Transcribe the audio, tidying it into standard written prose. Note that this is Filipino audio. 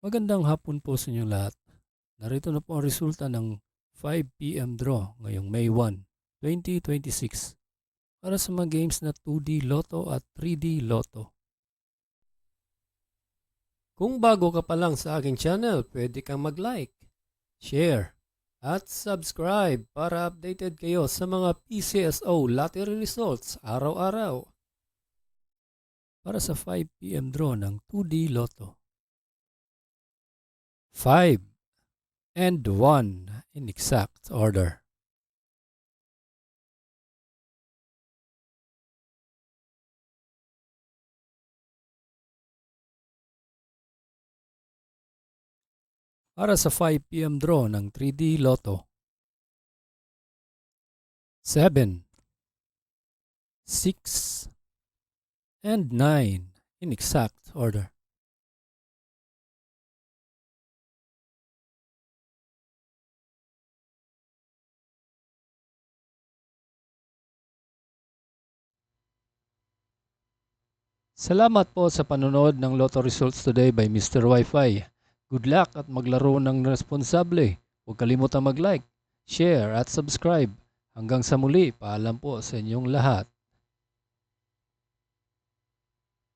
Magandang hapon po sa inyong lahat. Narito na po ang resulta ng 5 PM draw ngayong May 1, 2026 para sa mga games na 2D Lotto at 3D Lotto. Kung bago ka pa lang sa aking channel, pwede kang mag-like, share, at subscribe para updated kayo sa mga PCSO lottery results araw-araw. Para sa 5 PM draw ng 2D Lotto. 5 and 1 in exact order. Para sa 5 PM draw ng 3D Lotto. 7, 6, and 9 in exact order. Salamat po sa panonood ng Lotto Results Today by Mr. Wi-Fi. Good luck at maglaro ng responsable. Huwag kalimutang mag-like, share at subscribe. Hanggang sa muli, paalam po sa inyong lahat.